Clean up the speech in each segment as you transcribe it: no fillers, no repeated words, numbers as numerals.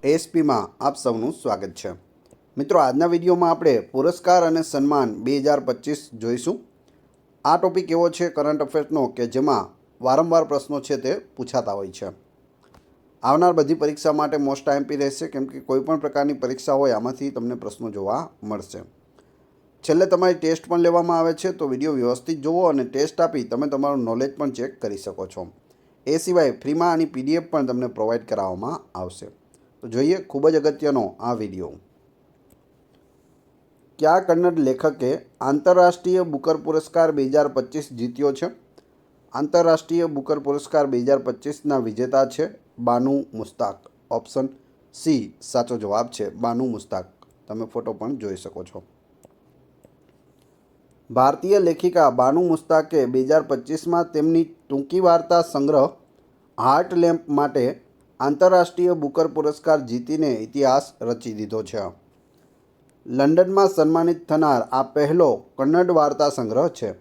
એસપીમાં આપ સૌનું સ્વાગત છે। મિત્રો, આજના વિડીયોમાં આપણે પુરસ્કાર અને સન્માન 2025 જોઈશું। આ ટોપિક એવો છે કરંટ અફેર્સનો કે જેમાં વારંવાર પ્રશ્નો છે તે પૂછાતા હોય છે। આવનાર બધી પરીક્ષા માટે મોસ્ટ આઈએમપી રહેશે, કેમ કે કોઈપણ પ્રકારની પરીક્ષા હોય આમાંથી તમને પ્રશ્નો જોવા મળશે। છેલ્લે તમારી ટેસ્ટ પણ લેવામાં આવે છે, તો વિડીયો વ્યવસ્થિત જુઓ અને ટેસ્ટ આપી તમે તમારું નોલેજ પણ ચેક કરી શકો છો। એ સિવાય ફ્રીમાં આની પીડીએફ પણ તમને પ્રોવાઈડ કરાવવામાં આવશે। તો જોઈએ ખૂબ જ અગત્યનો આ વિડીયો। કયા કન્નડ લેખકે આંતરરાષ્ટ્રીય બુકર પુરસ્કાર 2025 જીત્યો છે? આંતરરાષ્ટ્રીય બુકર પુરસ્કાર 2025ના વિજેતા છે બાનુ મુસ્તાક। ઓપ્શન સી સાચો જવાબ છે, બાનુ મુસ્તાક। તમે ફોટો પણ જોઈ શકો છો। ભારતીય લેખિકા બાનુ મુસ્તાકે 2025માં તેમની ટૂંકી વાર્તા સંગ્રહ હાર્ટ લેમ્પ માટે આંતરરાષ્ટ્રીય બુકર પુરસ્કાર જીતીને ઇતિહાસ રચી દીધો છે। લંડનમાં સન્માનિત થનાર આ પહેલો કન્નડ વાર્તા સંગ્રહ છે।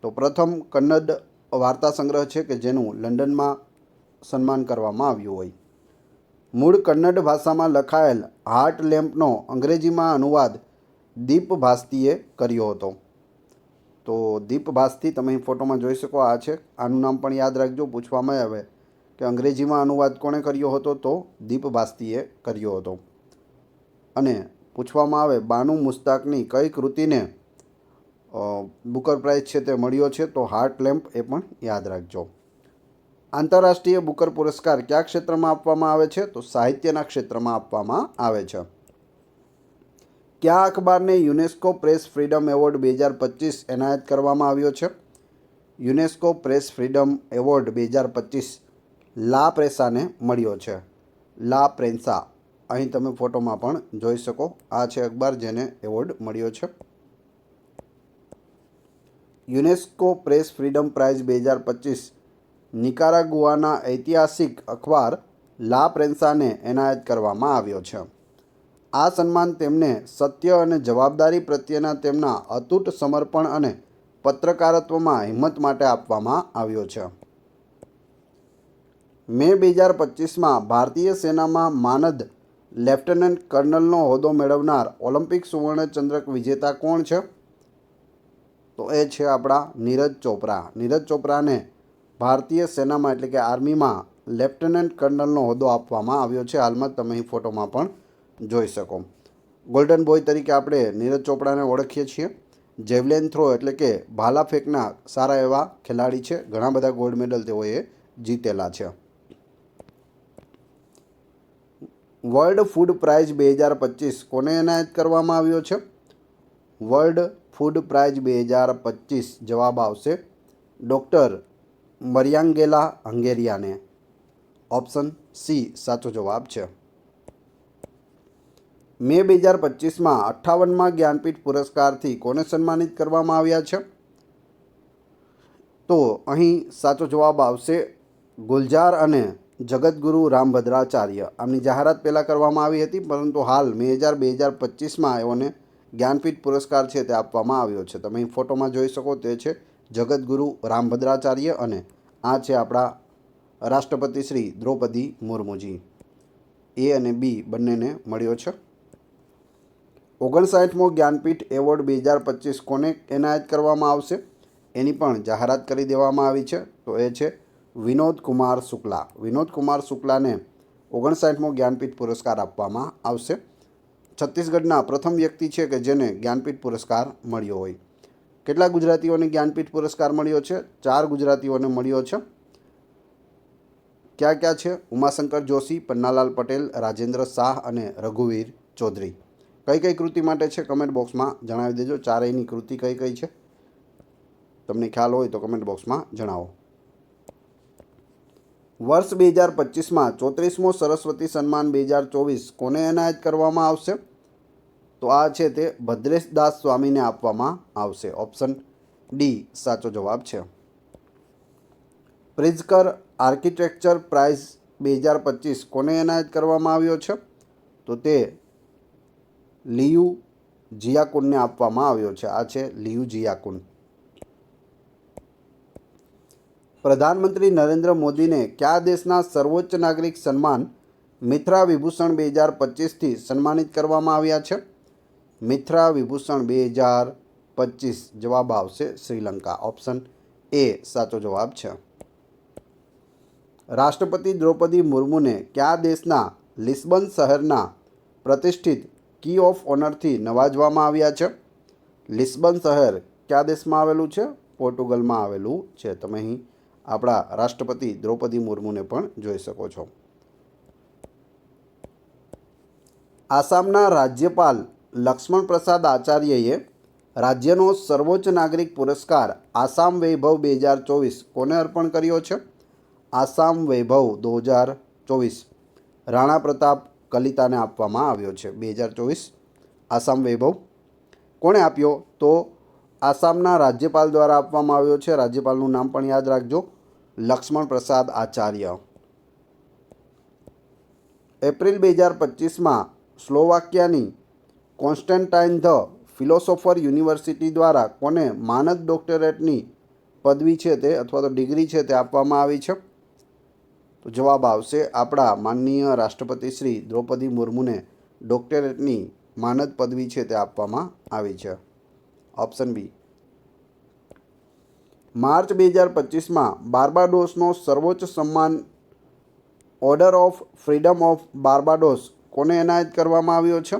તો પ્રથમ કન્નડ વાર્તા સંગ્રહ છે કે જેનું લંડનમાં સન્માન કરવામાં આવ્યું હોય। મૂળ કન્નડ ભાષામાં લખાયેલ હાર્ટ લેમ્પનો અંગ્રેજીમાં અનુવાદ દીપ ભાસ્તીએ કર્યો હતો। તો દીપ ભાસ્તી તમે ફોટોમાં જોઈ શકો, આ છે। આનું નામ પણ યાદ રાખજો, પૂછવામાં આવે કે અંગ્રેજીમાં અનુવાદ કોણે કર્યો હતો, તો દીપ ભાસ્તીએ કર્યો હતો। અને પૂછવામાં આવે બાનુ મુસ્તાકની કઈ કૃતિને બુકર પ્રાઇઝ છે તે મળ્યો છે, તો હાર્ટ લેમ્પ, એ પણ યાદ રાખજો। આંતરરાષ્ટ્રીય બુકર પુરસ્કાર કયા ક્ષેત્રમાં આપવામાં આવે છે, તો સાહિત્યના ક્ષેત્રમાં આપવામાં આવે છે। કયા અખબારને યુનેસ્કો પ્રેસ ફ્રીડમ એવોર્ડ 2025 એનાયત કરવામાં આવ્યો છે? યુનેસ્કો પ્રેસ ફ્રીડમ એવોર્ડ 2025 લા પ્રેસાને મળ્યો છે। લા પ્રેન્સા, અહીં તમે ફોટોમાં પણ જોઈ શકો, આ છે અખબાર જેને એવોર્ડ મળ્યો છે। યુનેસ્કો પ્રેસ ફ્રીડમ પ્રાઇઝ 2025 નિકારાગુઆના ઐતિહાસિક અખબાર લા પ્રેન્સાને એનાયત કરવામાં આવ્યો છે। આ સન્માન તેમને સત્ય અને જવાબદારી પ્રત્યેના તેમના અતૂટ સમર્પણ અને પત્રકારત્વમાં હિંમત માટે આપવામાં આવ્યો છે। મે 2025માં ભારતીય સેનામાં માનદ લેફ્ટનન્ટ કર્નલનો હોદ્દો મેળવનાર ઓલિમ્પિક સુવર્ણચંદ્રક વિજેતા કોણ છે? તો એ છે આપણા નીરજ ચોપરા। નીરજ ચોપરાને ભારતીય સેનામાં એટલે કે આર્મીમાં લેફ્ટનન્ટ કર્નલનો હોદ્દો આપવામાં આવ્યો છે। હાલમાં તમે અહીં ફોટોમાં પણ જોઈ શકો। ગોલ્ડન બોય તરીકે આપણે નીરજ ચોપરાને ઓળખીએ છીએ। જેવલિન થ્રો એટલે કે ભાલા ફેંકના સારા એવા ખેલાડી છે, ઘણા બધા ગોલ્ડ મેડલ તેઓએ જીતેલા છે। વર્લ્ડ ફૂડ પ્રાઇઝ 2025 કોને એનાયત કરવામાં આવ્યો છે? વર્લ્ડ ફૂડ પ્રાઇઝ 2025 જવાબ આવશે ડૉક્ટર મરિયાંગેલા હંગેરિયાને। ઓપ્શન સી સાચો જવાબ છે। મે 2025માં 58મા જ્ઞાનપીઠ પુરસ્કારથી કોને સન્માનિત કરવામાં આવ્યા છે? તો અહીં સાચો જવાબ આવશે ગુલજાર અને જગતગુરુ રામભદ્રાચાર્ય। આમની જાહેરાત પહેલાં કરવામાં આવી હતી, પરંતુ હાલ મે 2025માં એઓને જ્ઞાનપીઠ પુરસ્કાર છે તે આપવામાં આવ્યો છે। તમે અહીં ફોટોમાં જોઈ શકો, તે છે જગતગુરુ રામભદ્રાચાર્ય અને આ છે આપણા રાષ્ટ્રપતિ શ્રી દ્રૌપદી મુર્મુજી। એ અને બી બંનેને મળ્યો છે। 59મો જ્ઞાનપીઠ એવોર્ડ 2025 કોને એનાયત કરવામાં આવશે, એની પણ જાહેરાત કરી દેવામાં આવી છે। તો એ છે વિનોદ કુમાર શુક્લા। વિનોદ કુમાર શુક્લાને 59મો જ્ઞાનપીઠ પુરસ્કાર આપવામાં આવશે। છત્તીસગઢના પ્રથમ વ્યક્તિ છે કે જેને જ્ઞાનપીઠ પુરસ્કાર મળ્યો હોય। કેટલા ગુજરાતીઓને જ્ઞાનપીઠ પુરસ્કાર મળ્યો છે? 4 ગુજરાતીઓને મળ્યો છે। ક્યાં ક્યાં છે? ઉમાશંકર જોશી, પન્નાલાલ પટેલ, રાજેન્દ્ર શાહ અને રઘુવીર ચૌધરી। કઈ કઈ કૃતિ માટે છે કમેન્ટ બોક્સમાં જણાવી દેજો। ચારેયની કૃતિ કઈ કઈ છે તમને ખ્યાલ હોય તો કમેન્ટ બોક્સમાં જણાવો। વર્ષ 2025માં 34મો સરસ્વતી સન્માન 2024 કોને એનાયત કરવામાં આવશે? તો આ છે તે ભદ્રેશ દાસ સ્વામીને આપવામાં આવશે। ઓપ્શન ડી સાચો જવાબ છે। પ્રિઝકર આર્કિટેક્ચર પ્રાઇઝ 2025 કોને એનાયત કરવામાં આવ્યો છે? તો તે લિયુ જિયાકુનને આપવામાં આવ્યો છે। આ છે લિયુ જિયાકુન। પ્રધાનમંત્રી નરેન્દ્ર મોદીને કયા દેશના સર્વોચ્ચ નાગરિક સન્માન મિથ્રા વિભૂષણ 2025થી સન્માનિત કરવામાં આવ્યા છે? મિથ્રા વિભૂષણ 2025 જવાબ આવશે શ્રીલંકા. ઓપ્શન એ સાચો જવાબ છે. રાષ્ટ્રપતિ દ્રૌપદી મુર્મુને કયા દેશના લિસ્બન શહેરના પ્રતિષ્ઠિત કી ઓફ ઓનરથી નવાજવામાં આવ્યા છે? લિસ્બન શહેર કયા દેશમાં આવેલું છે? પોર્ટુગલમાં આવેલું છે. તમે અહીં આપણા રાષ્ટ્રપતિ દ્રૌપદી મુર્મુને પણ જોઈ શકો છો. આસામના રાજ્યપાલ લક્ષ્મણ પ્રસાદ આચાર્યએ રાજ્યનો સર્વોચ્ચ નાગરિક પુરસ્કાર આસામ વૈભવ 2024 કોને અર્પણ કર્યો છે? આસામ વૈભવ 2024 રાણા પ્રતાપ કલિતાને આપવામાં આવ્યો છે. 2024 આસામ વૈભવ કોણે આપ્યો? તો આસામના રાજ્યપાલ દ્વારા આપવામાં આવ્યો છે. રાજ્યપાલનું નામ પણ યાદ રાખજો, લક્ષ્મણ પ્રસાદ Acharya. April 2025માં સ્લોવાકિયાની કોન્સ્ટેન્ટાઇન the philosopher university દ્વારા કોને માનદ ડોક્ટરેટની પદવી છે તે અથવા તો ડિગ્રી છે તે આપવામાં આવી છે? તો જવાબ આવશે આપણા માનનીય રાષ્ટ્રપતિ શ્રી દ્રૌપદી મુર્મુને ડોક્ટરેટની માનદ પદવી છે તે આપવામાં આવી છે. Option B. માર્ચ 2025માં બાર્બાડોસનો સર્વોચ્ચ સન્માન order of freedom of Barbados કોને એનાયત કરવામાં આવ્યો છે?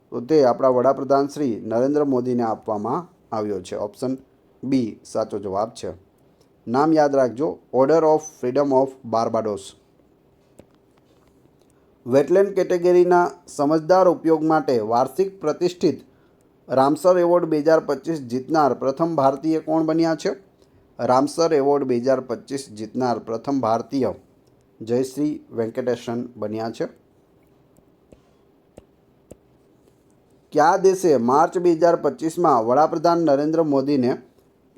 તો તે આપણા વડાપ્રધાન શ્રી નરેન્દ્ર મોદીને આપવામાં આવ્યો છે. ઓપ્શન બી સાચો જવાબ છે. નામ યાદ રાખજો, order of freedom of Barbados. Wetland કેટેગરીના સમજદાર ઉપયોગ માટે વાર્ષિક પ્રતિષ્ઠિત રામસર એવોર્ડ 2025 જીતનાર પ્રથમ ભારતીય કોણ બન્યા છે? રામસર એવોર્ડ 2025 જીતનાર પ્રથમ ભારતીય જયશ્રી વેંકટેશન બન્યા છે. કયા દેશે માર્ચ 2025માં વડાપ્રધાન નરેન્દ્ર મોદીને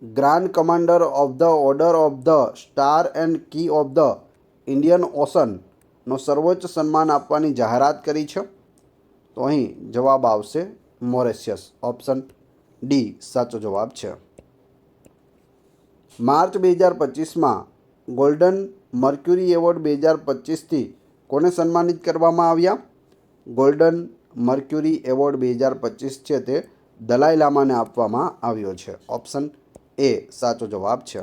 grand commander of the order of the star and key of the Indian ઓશનનો સર્વોચ્ચ સન્માન આપવાની જાહેરાત કરી છે? તો અહીં જવાબ આવશે મોરેશિયસ. ઓપ્શન ડી સાચો જવાબ છે. માર્ચ 2025માં ગોલ્ડન મર્ક્યુરી એવોર્ડ 2025થી કોને સન્માનિત કરવામાં આવ્યા? ગોલ્ડન મર્ક્યુરી એવોર્ડ 2025 છે તે દલાઈ લામાને આપવામાં આવ્યો છે. ઓપ્શન એ સાચો જવાબ છે.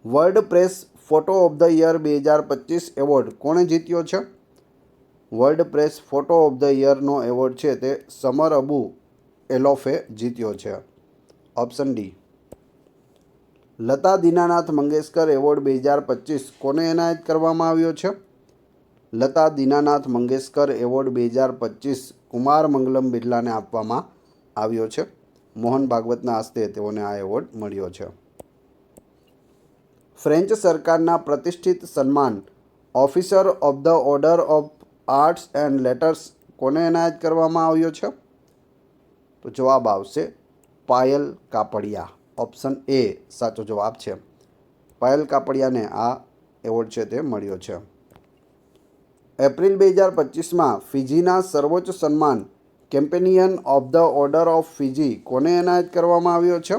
World press photo of the year 2025 award કોણે જીત્યો છે? World press photo of the યરનો એવોર્ડ છે તે સમર અબુ એલોફે જીત્યો છે. Option D. Lata Dinanath Mangeshkar award 2025 કોને એનાયત કરવામાં આવ્યો છે? લતા દીનાનાથ મંગેશકર એવોર્ડ 2025 કુમાર મંગલમ બિરલાને આપવામાં આવ્યો છે. મોહન ભાગવતના હસ્તે તેઓને આ એવોર્ડ મળ્યો છે. ફ્રેન્ચ સરકારના પ્રતિષ્ઠિત સન્માન officer of the order of arts and letters કોને એનાયત કરવામાં આવ્યો છે? તો જવાબ આવશે પાયલ કાપડિયા. ઓપ્શન એ સાચો જવાબ છે. પાયલ કાપડિયાને આ એવોર્ડ છે તે મળ્યો છે. એપ્રિલ 2025માં ફિજીના સર્વોચ્ચ સન્માન companion of the order of Fiji કોને એનાયત કરવામાં આવ્યો છે?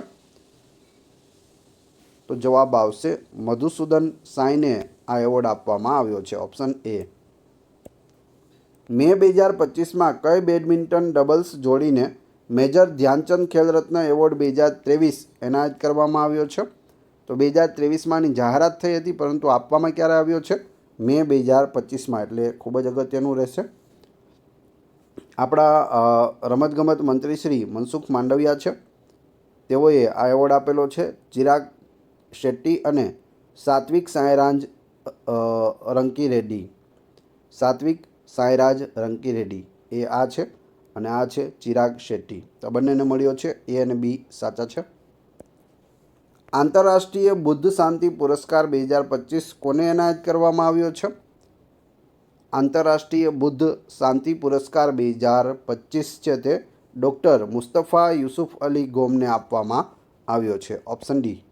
તો જવાબ આવશે મધુસૂદન સાઈને આ એવોર્ડ આપવામાં આવ્યો છે. ઓપ્શન એ. મે 2025માં કઈ બેડમિન્ટન ડબલ્સ જોડીને મેજર ધ્યાનચંદ ખેલરત્ન એવોર્ડ 2023 એનાયત કરવામાં આવ્યો છે? તો 2023માંની જાહેરાત થઈ હતી, પરંતુ આપવામાં ક્યારે આવ્યો છે? મે 2025માં, એટલે ખૂબ જ અગત્યનું રહેશે. આપણા રમતગમત મંત્રી શ્રી મનસુખ માંડવિયા છે, તેઓએ આ એવોર્ડ આપેલો છે. ચિરાગ શેટ્ટી અને સાત્વિક સાંઈરાજ રંકીરેડ્ડી. સાત્વિક સાંઈરાજ રંકીરેડ્ડી એ આ છે, અને આ છે ચિરાગ શેટ્ટી. તો બંનેને મળ્યો છે. એ અને બી સાચા છે. આંતરરાષ્ટ્રીય બુદ્ધ શાંતિ પુરસ્કાર 2025 કોને એનાયત કરવામાં આવ્યો છે? આંતરરાષ્ટ્રીય બુદ્ધ શાંતિ પુરસ્કાર 2025 છે તે ડૉક્ટર મુસ્તફા યુસુફ અલી ગોમને આપવામાં આવ્યો છે. Option D.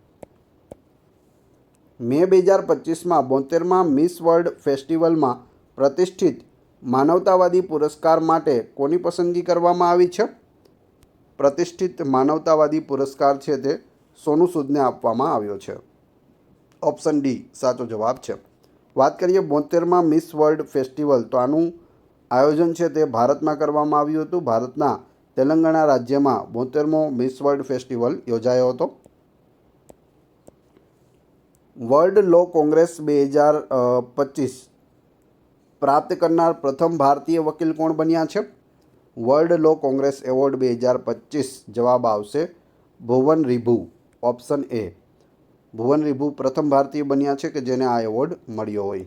મે 2025માં 72માં મિસ વર્લ્ડ ફેસ્ટિવલમાં પ્રતિષ્ઠિત માનવતાવાદી પુરસ્કાર માટે કોની પસંદગી કરવામાં આવી છે? પ્રતિષ્ઠિત માનવતાવાદી પુરસ્કાર છે તે સોનુ સૂદને આપવામાં આવ્યો છે. ઓપ્શન ડી સાચો જવાબ છે. વાત કરીએ 72માં મિસ વર્લ્ડ ફેસ્ટિવલ, તો આનું આયોજન છે તે ભારતમાં કરવામાં આવ્યું હતું. ભારતના તેલંગાણા રાજ્યમાં 72મો મિસ વર્લ્ડ ફેસ્ટિવલ યોજાયો હતો. વર્લ્ડ લો કોંગ્રેસ 2025 પ્રાપ્ત કરનાર પ્રથમ ભારતીય વકીલ કોણ બન્યા છે? વર્લ્ડ લો કોંગ્રેસ એવોર્ડ 2025 જવાબ આવશે ભુવન રિભુ, ઓપ્શન એ. ભુવન રિભુ પ્રથમ ભારતીય બન્યા છે કે જેને આ એવોર્ડ મળ્યો હોય.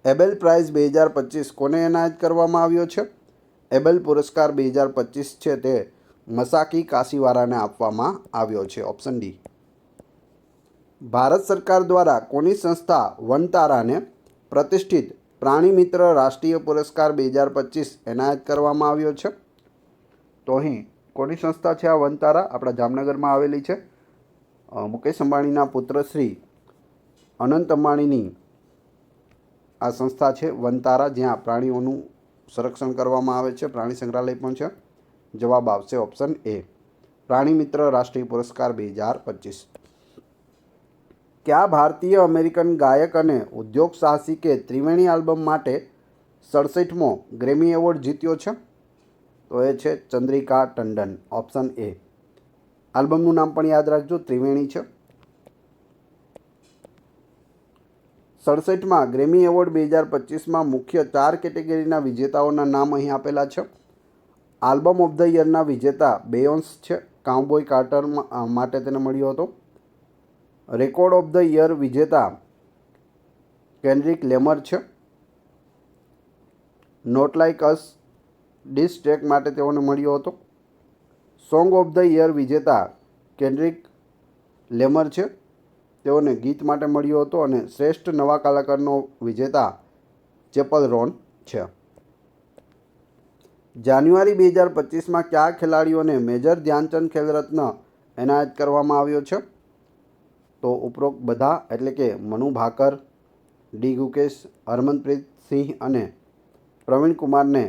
એબેલ પ્રાઇઝ 2025 કોને એનાયત કરવામાં આવ્યો છે? એબેલ પુરસ્કાર 2025 છે તે મસાકી કાશીવારાને આપવામાં આવ્યો છે, ઓપ્શન ડી. ભારત સરકાર દ્વારા કોની સંસ્થા વનતારાને પ્રતિષ્ઠિત પ્રાણી મિત્ર રાષ્ટ્રીય પુરસ્કાર 2025 એનાયત કરવામાં આવ્યો છે? તો અહીં કોની સંસ્થા છે આ વનતારા? આપણા જામનગરમાં આવેલી છે. મુકેશ અંબાણીના પુત્ર શ્રી અનંત અંબાણીની આ સંસ્થા છે વનતારા, જ્યાં પ્રાણીઓનું સંરક્ષણ કરવામાં આવે છે. પ્રાણી સંગ્રહાલય પણ છે. જવાબ આવશે ઓપ્શન એ, પ્રાણી મિત્ર રાષ્ટ્રીય પુરસ્કાર 2025. કયા ભારતીય અમેરિકન ગાયક અને ઉદ્યોગ સાહસિકે ત્રિવેણી આલ્બમ માટે 67મો ગ્રેમી એવોર્ડ જીત્યો છે? તો એ છે ચંદ્રિકા ટંડન, ઓપ્શન એ. આલ્બમનું નામ પણ યાદ રાખજો, ત્રિવેણી છે. 67માં ગ્રેમી એવોર્ડ 2025માં મુખ્ય 4 કેટેગરીના વિજેતાઓના નામ અહીં આપેલા છે. આલ્બમ ઓફ ધ યરના વિજેતા બેયોન્સ છે, કાઉબોય કાર્ટર માટે તેને મળ્યો હતો. રેકોર્ડ ઓફ ધ યર વિજેતા કેન્ડ્રિક લેમર છે. Not like us diss track માટે તેઓને મળ્યો હતો. સોંગ ઓફ ધ યર વિજેતા કેન્ડ્રિક લેમર છે, તેઓને ગીત માટે મળ્યો હતો. અને શ્રેષ્ઠ નવા કલાકારનો વિજેતા ચેપલ રોન છે. જાન્યુઆરી 2025માં કયા ખેલાડીઓને મેજર ધ્યાનચંદ ખેલરત્ન એનાયત કરવામાં આવ્યો છે? તો ઉપરોક્ત બધા એટલે કે મનુ ભાકર, ડી ગુકેશ, હરમનપ્રીત સિંહ અને પ્રવીણ કુમારને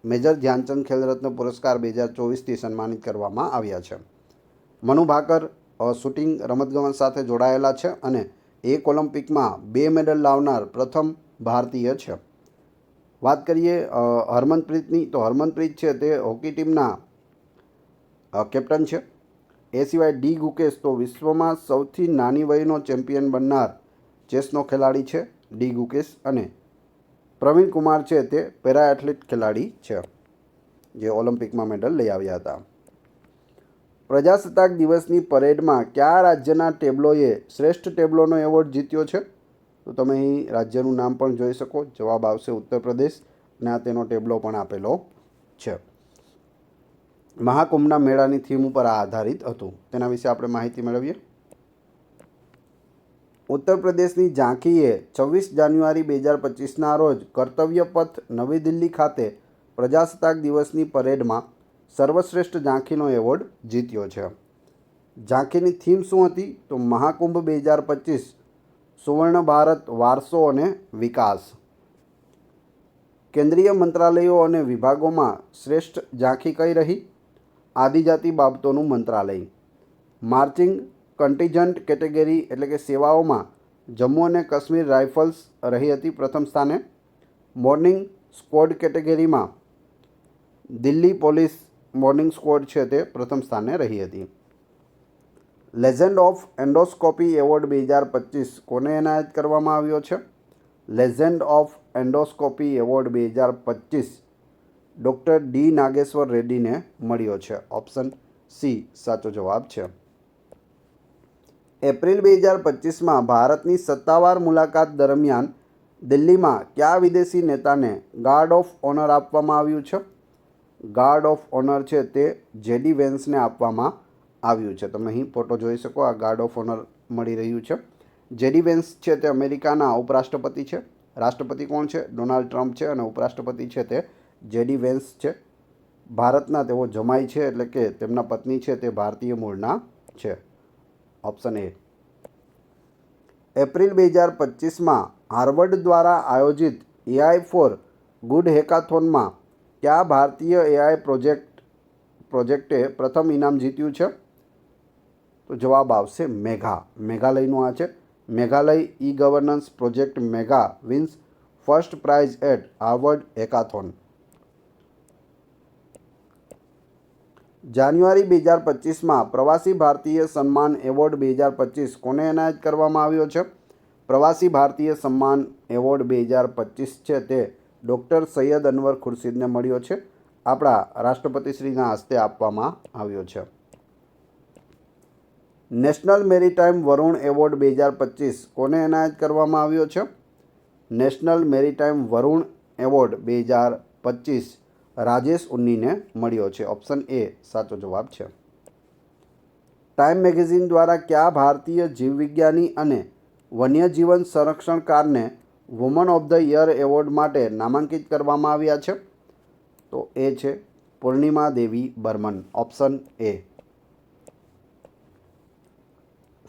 મેજર ધ્યાનચંદ ખેલરત્ન પુરસ્કાર 2024થી સન્માનિત કરવામાં આવ્યા છે. મનુ ભાકર શૂટિંગ રમતગમત સાથે જોડાયેલા છે અને એક ઓલિમ્પિકમાં 2 મેડલ લાવનાર પ્રથમ ભારતીય છે. વાત કરીએ હરમનપ્રીતની, તો હરમનપ્રીત છે તે હોકી ટીમના કેપ્ટન છે. એ સિવાય ડી ગુકેશ તો વિશ્વમાં સૌથી નાની વયનો ચેમ્પિયન બનનાર ચેસનો ખેલાડી છે ડી ગુકેશ. અને પ્રવીણ કુમાર છે તે પેરા એથ્લેટ ખેલાડી છે જે ઓલિમ્પિકમાં મેડલ લઈ આવ્યા હતા. પ્રજાસત્તાક દિવસની પરેડમાં કયા રાજ્યના ટેબ્લોએ શ્રેષ્ઠ ટેબ્લોનો એવોર્ડ જીત્યો છે? તો તમે અહીં રાજ્યનું નામ પણ જોઈ શકો. જવાબ આવશે ઉત્તર પ્રદેશ, અને આ તેનો ટેબ્લો પણ આપેલો છે. મહાકુંભના મેળાની થીમ ઉપર આ આધારિત હતું. તેના વિશે આપણે માહિતી મેળવીએ. ઉત્તર પ્રદેશની ઝાંખીએ 26 જાન્યુઆરી 2025ના રોજ કર્તવ્ય પથ નવી દિલ્હી ખાતે પ્રજાસત્તાક દિવસની પરેડમાં સર્વશ્રેષ્ઠ ઝાંખીનો એવોર્ડ જીત્યો છે. ઝાંખીની થીમ શું હતી? તો મહાકુંભ 2025 સુવર્ણ ભારત વારસો અને વિકાસ. કેન્દ્રીય મંત્રાલયો અને વિભાગોમાં શ્રેષ્ઠ ઝાંખી કઈ રહી? આદિજાતિ બાબતોનું મંત્રાલય. માર્ચિંગ કન્ટિજન્ટ કેટેગરી એટલે કે સેવાઓમાં જમ્મુ અને કાશ્મીર રાઇફલ્સ રહી હતી પ્રથમ સ્થાને. મોર્નિંગ સ્ક્વોડ કેટેગરીમાં દિલ્હી પોલીસ મોર્નિંગ સ્ક્વોડ છે તે પ્રથમ સ્થાને રહી હતી. લેજન્ડ ઓફ એન્ડોસ્કોપી એવોર્ડ 2025 કોને એનાયત કરવામાં આવ્યો છે? Legend of endoscopy award 2025 doctor D Nageshwar રેડ્ડીને મળ્યો છે. ઓપ્શન સી સાચો જવાબ છે. એપ્રિલ 2025માં ભારતની સત્તાવાર મુલાકાત દરમિયાન દિલ્હીમાં કયા વિદેશી નેતાને ગાર્ડ ઓફ ઓનર આપવામાં આવ્યું છે? ગાર્ડ ઓફ ઓનર છે તે જેડી વેન્સને આપવામાં આવ્યું છે. તમે અહીં ફોટો જોઈ શકો. આ ગાર્ડ ઓફ ઓનર મળી રહ્યું છે. જેડી વેન્સ છે તે અમેરિકાના ઉપરાષ્ટ્રપતિ છે. રાષ્ટ્રપતિ કોણ છે? ડોનાલ્ડ ટ્રમ્પ છે. અને ઉપરાષ્ટ્રપતિ છે તે જેડી વેન્સ છે. ભારતના તેઓ જમાઈ છે, એટલે કે તેમના પત્ની છે તે ભારતીય મૂળના છે. ઓપ્શન એ. એપ્રિલ 2025માં હાર્વર્ડ દ્વારા આયોજિત એઆઈ ફોર ગુડ હેકાથોનમાં કયા ભારતીય એઆઈ પ્રોજેક્ટે પ્રથમ ઇનામ જીત્યું છે? તો જવાબ આવશે મેઘા. મેઘાલયનું આ છે. Meghalaya e governance project Megha wins first prize at Harvard hackathon. જાન્યુઆરી 2025માં પ્રવાસી ભારતીય સન્માન એવોર્ડ 2025 કોને એનાયત કરવામાં આવ્યો છે? પ્રવાસી ભારતીય સન્માન એવોર્ડ 2025 છે તે ડૉક્ટર સૈયદ અનવર ખુરશીદને મળ્યો છે. આપણા રાષ્ટ્રપતિશ્રીના હસ્તે આપવામાં આવ્યો છે. નેશનલ મેરીટાઈમ વરુણ એવોર્ડ 2025 કોને એનાયત કરવામાં આવ્યો છે? National maritime Varuna award 2025 Rajesh ઉન્નીને મળ્યો છે. ઓપ્શન એ સાચો જવાબ છે. ટાઈમ મેગેઝિન દ્વારા કયા ભારતીય જીવવિજ્ઞાની અને વન્યજીવન સંરક્ષણકારને woman of the year award માટે નામાંકિત કરવામાં આવ્યા છે? તો એ છે Purnima Devi Barman. Option A.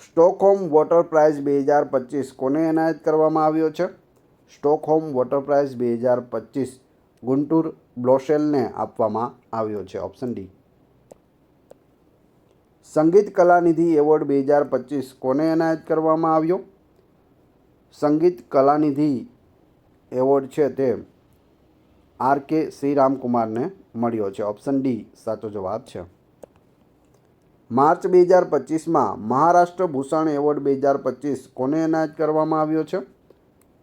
Stockholm water prize 2025 કોને એનાયત કરવામાં આવ્યો છે? સ્ટોકહોમ વોટર પ્રાઇઝ 2025 ગુન્ટુર બ્લોશેલને આપવામાં આવ્યો છે. Option D. Sangeetha Kalanidhi award 2025 કોને એનાયત કરવામાં આવ્યો? સંગીત કલાનિધિ એવોર્ડ છે તે આર.કે. શ્રીરામકુમારને મળ્યો છે. ઓપ્શન ડી સાચો જવાબ છે. માર્ચ 2025માં મહારાષ્ટ્ર ભૂષણ એવોર્ડ 2025 કોને એનાયત કરવામાં આવ્યો છે?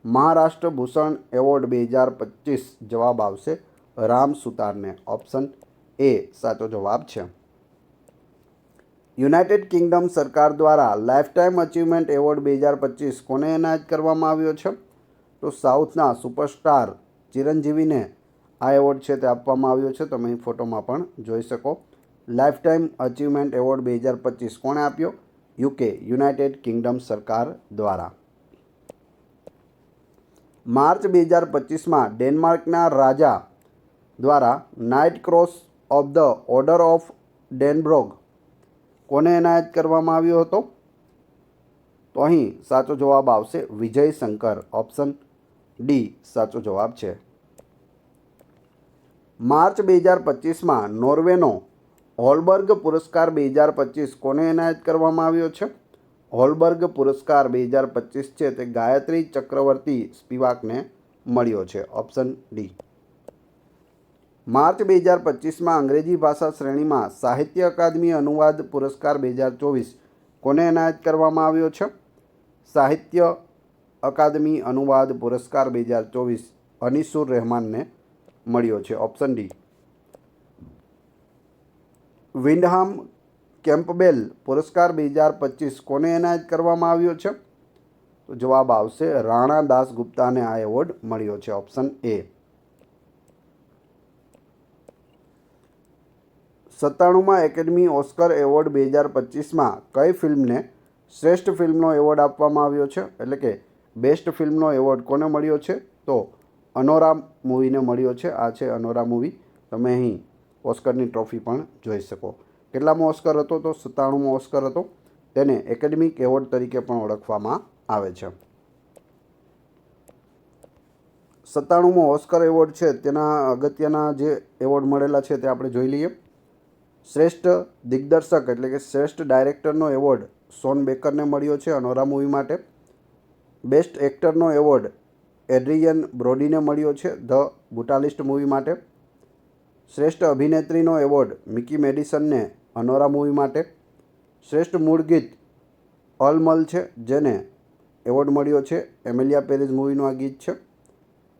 મહારાષ્ટ્ર ભૂષણ એવોર્ડ 2025 જવાબ આવશે રામ સુતારને. ઓપ્શન એ સાચો જવાબ છે. યુનાઇટેડ કિંગડમ સરકાર દ્વારા લાઇફટાઇમ અચીવમેન્ટ એવોર્ડ 2025 કોને એનાયત કરવામાં આવ્યો છે? તો સાઉથના સુપરસ્ટાર ચિરંજીવીને આ એવોર્ડ છે તે આપવામાં આવ્યો છે. તમે અહીં ફોટોમાં પણ જોઈ શકો. લાઇફટાઇમ અચીવમેન્ટ એવોર્ડ 2025 કોણે આપ્યો? યુકે યુનાઇટેડ કિંગડમ સરકાર દ્વારા. માર્ચ 2025માં ડેનમાર્કના રાજા દ્વારા knight cross of the order of Dannebrog કોને એનાયત કરવામાં આવ્યો હતો? તો અહીં સાચો જવાબ આવશે વિજય શંકર. ઓપ્શન ડી સાચો જવાબ છે. માર્ચ 2025માં નોર્વેનો હોલબર્ગ પુરસ્કાર 2025 કોને એનાયત કરવામાં આવ્યો છે? હોલબર્ગ પુરસ્કાર 2025 છે તે ગાયત્રી ચક્રવર્તી સ્પિવાકને મળ્યો છે. Option D. માર્ચ 2025માં અંગ્રેજી ભાષા શ્રેણીમાં સાહિત્ય અકાદમી અનુવાદ પુરસ્કાર 2024 કોને એનાયત કરવામાં આવ્યો છે? સાહિત્ય અકાદમી અનુવાદ પુરસ્કાર 2024 અનીસુર રહેમાનને મળ્યો છે. Option D. વિન્ડહામ કેમ્પબેલ પુરસ્કાર 2025 કોને એનાયત કરવામાં આવ્યો છે? તો જવાબ આવશે રાણા દાસગુપ્તાને આ એવોર્ડ મળ્યો છે. Option A. 97માં એકેડમી ઓસ્કર એવોર્ડ 2025માં કઈ ફિલ્મને શ્રેષ્ઠ ફિલ્મનો એવોર્ડ આપવામાં આવ્યો છે? એટલે કે બેસ્ટ ફિલ્મનો એવોર્ડ કોને મળ્યો છે? તો અનોરા મૂવીને મળ્યો છે. આ છે અનોરા મૂવી. તમે અહીં ઓસ્કરની ટ્રોફી પણ જોઈ શકો. કેટલામો ઓસ્કર હતો? તો 97મો ઓસ્કર હતો. તેને એકેડેમિક એવોર્ડ તરીકે પણ ઓળખવામાં આવે છે. 97મો ઓસ્કર એવોર્ડ છે તેના અગત્યના જે એવોર્ડ મળેલા છે તે આપણે જોઈ લઈએ. શ્રેષ્ઠ દિગ્દર્શક એટલે કે શ્રેષ્ઠ ડાયરેક્ટરનો એવોર્ડ શોન બેકરને મળ્યો છે અનોરા મૂવી માટે. બેસ્ટ એક્ટરનો એવોર્ડ એડ્રિયન બ્રોડીને મળ્યો છે ધ બુટાલિસ્ટ મૂવી માટે. શ્રેષ્ઠ અભિનેત્રીનો એવોર્ડ મિકી મેડિસનને અનોરા મૂવી માટે. શ્રેષ્ઠ મૂળ ગીત અલમલ છે જેને એવોર્ડ મળ્યો છે એમિલિયા પેરેઝ મૂવીનું આ ગીત છે.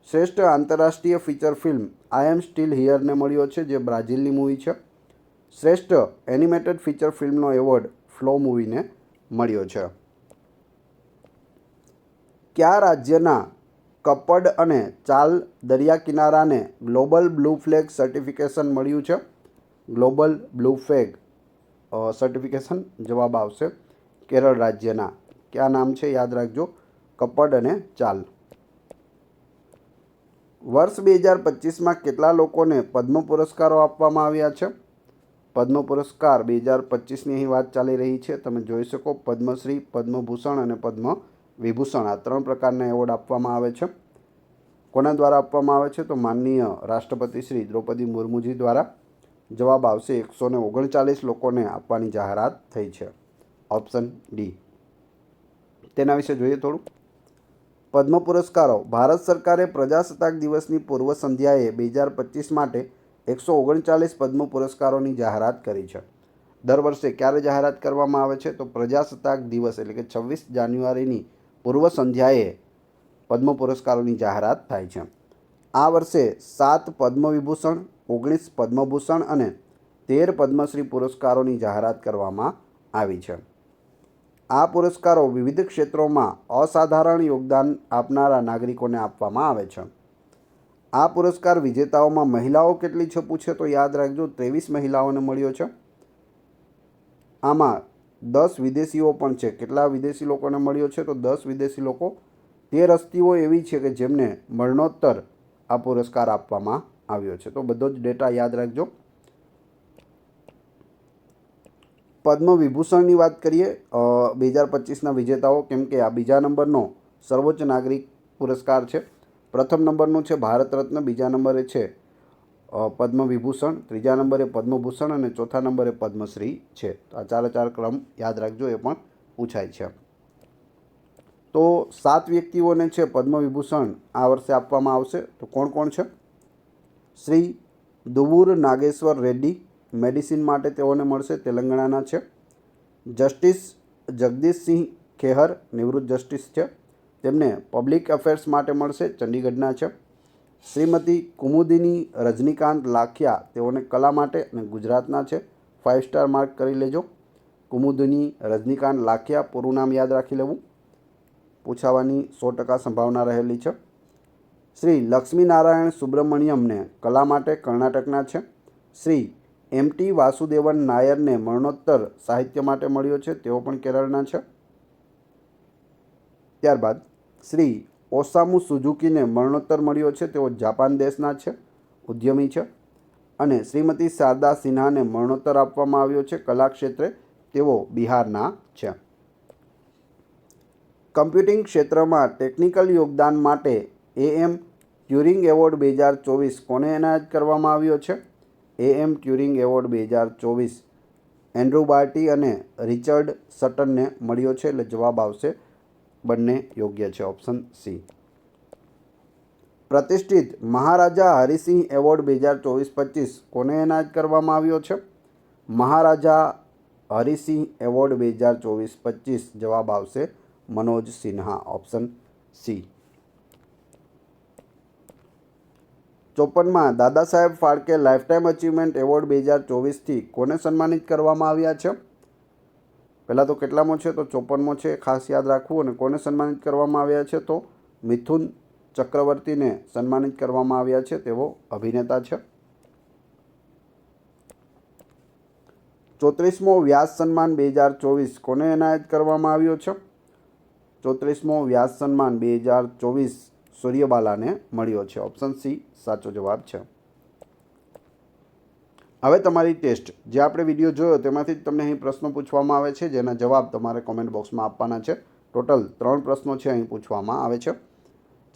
શ્રેષ્ઠ આંતરરાષ્ટ્રીય feature film I am still હિયરને મળ્યો છે જે બ્રાઝિલની મૂવી છે. શ્રેષ્ઠ એનિમેટેડ ફીચર ફિલ્મનો એવોર્ડ ફ્લો મૂવીને મળ્યો છે. કયા રાજ્યના કપ્પડ અને ચાલ દરિયા કિનારાને ગ્લોબલ બ્લુ ફ્લેગ સર્ટિફિકેશન મળ્યું છે? ગ્લોબલ બ્લુ ફ્લેગ સર્ટિફિકેશન જવાબ આવશે કેરળ રાજ્યના. કયા નામ છે યાદ રાખજો, કપ્પડ અને ચાલ. વર્ષ 2025માં કેટલા લોકોને પદ્મ પુરસ્કારો આપવામાં આવ્યા છે? પદ્મ પુરસ્કાર 2025ની અહીં વાત ચાલી રહી છે. તમે જોઈ શકો પદ્મશ્રી, પદ્મભૂષણ અને પદ્મ વિભૂષણ આ 3 પ્રકારના એવોર્ડ આપવામાં આવે છે. કોના દ્વારા આપવામાં આવે છે? તો માનનીય રાષ્ટ્રપતિ શ્રી દ્રૌપદી મુર્મુજી દ્વારા. જવાબ આવશે 139 લોકોને આપવાની જાહેરાત થઈ છે. Option D. તેના વિશે જોઈએ થોડું. પદ્મ પુરસ્કારો. ભારત સરકારે પ્રજાસત્તાક દિવસની પૂર્વ સંધ્યાએ 2025 માટે 139 પદ્મ પુરસ્કારોની જાહેરાત કરી છે. દર વર્ષે ક્યારે જાહેરાત કરવામાં આવે છે? તો પ્રજાસત્તાક દિવસ એટલે કે 26 જાન્યુઆરીની પૂર્વ સંધ્યાએ પદ્મ પુરસ્કારોની જાહેરાત થાય છે. આ વર્ષે 7 પદ્મ વિભૂષણ, 19 પદ્મભૂષણ અને 13 પદ્મશ્રી પુરસ્કારોની જાહેરાત કરવામાં આવી છે. આ પુરસ્કારો વિવિધ ક્ષેત્રોમાં અસાધારણ યોગદાન આપનારા નાગરિકોને આપવામાં આવે છે. આ પુરસ્કાર વિજેતાઓમાં મહિલાઓ કેટલી છે પૂછે તો યાદ રાખજો 23 મહિલાઓને મળ્યો છે. આમાં 10 વિદેશીઓ પણ છે. કેટલા વિદેશી લોકોને મળ્યો છે? તો 10 વિદેશી લોકો. 13 હસ્તીઓ એવી છે કે જેમને મરણોત્તર આ પુરસ્કાર આપવામાં આવ્યો છે. તો બધો જ ડેટા યાદ રાખજો. પદ્મ વિભૂષણની વાત કરીએ 2025ના વિજેતાઓ, કેમ કે આ બીજા નંબરનો સર્વોચ્ચ નાગરિક પુરસ્કાર છે. પ્રથમ નંબરનું છે ભારત રત્ન, બીજા નંબરે છે પદ્મ વિભૂષણ, ત્રીજા નંબરે પદ્મભૂષણ અને ચોથા નંબરે પદ્મશ્રી છે. તો આ 4 ક્રમ યાદ રાખજો, એ પણ પૂછાય છે. તો 7 વ્યક્તિઓને છે પદ્મ વિભૂષણ આ વર્ષે આપવામાં આવશે. તો કોણ કોણ છે? શ્રી દુવુર નાગેશ્વર રેડ્ડી, મેડિસિન માટે તેઓને મળશે, તેલંગાણાના છે. જસ્ટિસ જગદીશસિંહ ખેહર, નિવૃત્ત જસ્ટિસ છે, તેમને પબ્લિક અફેર્સ માટે મળશે, ચંડીગઢના છે. શ્રીમતી કુમુદિની રજનીકાંત લાખિયા, તેઓને કલા માટે અને ગુજરાતના છે. 5 સ્ટાર માર્ક કરી લેજો. કુમુદિની રજનીકાંત લાખિયા, પૂરું નામ યાદ રાખી લેવું, પૂછાવાની 100% સંભાવના રહેલી છે. શ્રી લક્ષ્મીનારાયણ સુબ્રમણ્યમને કલા માટે, કર્ણાટકના છે. શ્રી MT વાસુદેવન નાયરને મરણોત્તર સાહિત્ય માટે મળ્યો છે, તેઓ પણ કેરળના છે. ત્યારબાદ શ્રી ઓસામુ સુઝુકીને મરણોત્તર મળ્યો છે, તેઓ જાપાન દેશના છે, ઉદ્યમી છે. અને શ્રીમતી શારદા સિન્હાને મરણોત્તર આપવામાં આવ્યો છે કલા ક્ષેત્રે, તેઓ બિહારના છે. કમ્પ્યુટિંગ ક્ષેત્રમાં ટેકનિકલ યોગદાન માટે AM ટ્યુરિંગ એવોર્ડ 2024 કોને એનાયત કરવામાં આવ્યો છે? AM ટ્યુરિંગ એવોર્ડ 2024 એન્ડ્રુ બાર્ટી અને રિચર્ડ સટનને મળ્યો છે. એટલે જવાબ આવશે બંને યોગ્ય છે, ઓપ્શન સી. પ્રતિષ્ઠિત મહારાજા હરિસિંહ એવોર્ડ 2024-25 કોને એનાયત કરવામાં આવ્યો છે? મહારાજા હરિસિંહ એવોર્ડ 2024-25 જવાબ આવશે Manoj Sinha, option C. 54માં Dada Saheb Phalke lifetime achievement award 2024થી કોને સન્માનિત કરવામાં આવ્યા છે? પહેલાં તો કેટલામો છે? તો 54મો છે, ખાસ યાદ રાખવું. અને કોને સન્માનિત કરવામાં આવ્યા છે? તો મિથુન ચક્રવર્તીને સન્માનિત કરવામાં આવ્યા છે, તેઓ અભિનેતા છે. 34મો વ્યાસ સન્માન 2024 કોને એનાયત કરવામાં આવ્યો છે? 34મો વ્યાસ સન્માન 2024 સૂર્યબાલાને મળ્યો છે, ઓપ્શન સી સાચો જવાબ છે. હવે તમારી ટેસ્ટ, જે આપણે વિડીયો જોયો તેમાંથી જ તમને અહીં પ્રશ્નો પૂછવામાં આવે છે, જેના જવાબ તમારે કોમેન્ટ બોક્સમાં આપવાના છે. ટોટલ 3 પ્રશ્નો છે અહીં પૂછવામાં આવે છે,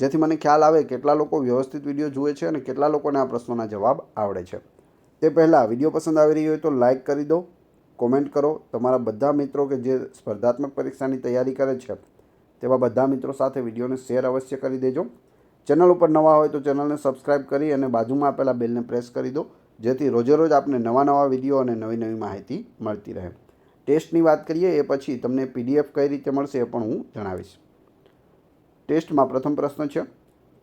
જેથી મને ખ્યાલ આવે કેટલા લોકો વ્યવસ્થિત વિડીયો જુએ છે અને કેટલા લોકોને આ પ્રશ્નોના જવાબ આવડે છે. તે પહેલાં વિડીયો પસંદ આવી રહ્યો હોય તો લાઇક કરી દો, કોમેન્ટ કરો. તમારા બધા મિત્રો કે જે સ્પર્ધાત્મક પરીક્ષાની તૈયારી કરે છે તેવા બધા મિત્રો સાથે વિડીયોને શેર અવશ્ય કરી દેજો. ચેનલ ઉપર નવા હોય તો ચેનલને સબસ્ક્રાઈબ કરી અને બાજુમાં આપેલા બેલને પ્રેસ કરી દો, જેથી રોજે રોજ આપને નવા વિડીયો અને નવી માહિતી મળતી રહે. ટેસ્ટની વાત કરીએ એ પછી તમને PDF કઈ રીતે મળશે એ પણ હું જણાવીશ. ટેસ્ટમાં પ્રથમ પ્રશ્ન છે,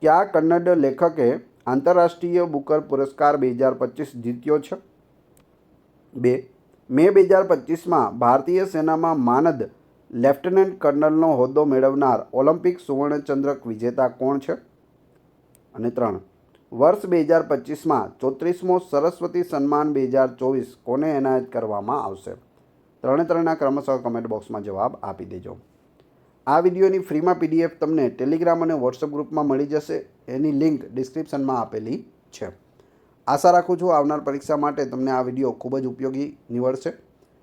કયા કન્નડ લેખકે આંતરરાષ્ટ્રીય બુકર પુરસ્કાર 2025 જીત્યો છે? 2. મે 2025માં ભારતીય સેનામાં માનદ લેફ્ટનન્ટ કર્નલનો હોદ્દો મેળવનાર ઓલિમ્પિક સુવર્ણચંદ્રક વિજેતા કોણ છે? અને 3. વર્ષ 2025માં 34મો સરસ્વતી સન્માન 2024 કોને એનાયત કરવામાં આવશે? 3 ક્રમશઃ કમેન્ટ બોક્સમાં જવાબ આપી દેજો. આ વિડીયોની ફ્રીમાં PDF તમને ટેલિગ્રામ અને વોટ્સઅપ ગ્રુપમાં મળી જશે. એની લિંક ડિસ્ક્રિપ્શનમાં આપેલી છે. આશા રાખું છું આવનાર પરીક્ષા માટે તમને આ વિડીયો ખૂબ જ ઉપયોગી નીવડશે.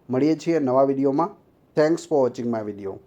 મળીએ છીએ નવા વિડીયોમાં. Thanks for watching my video.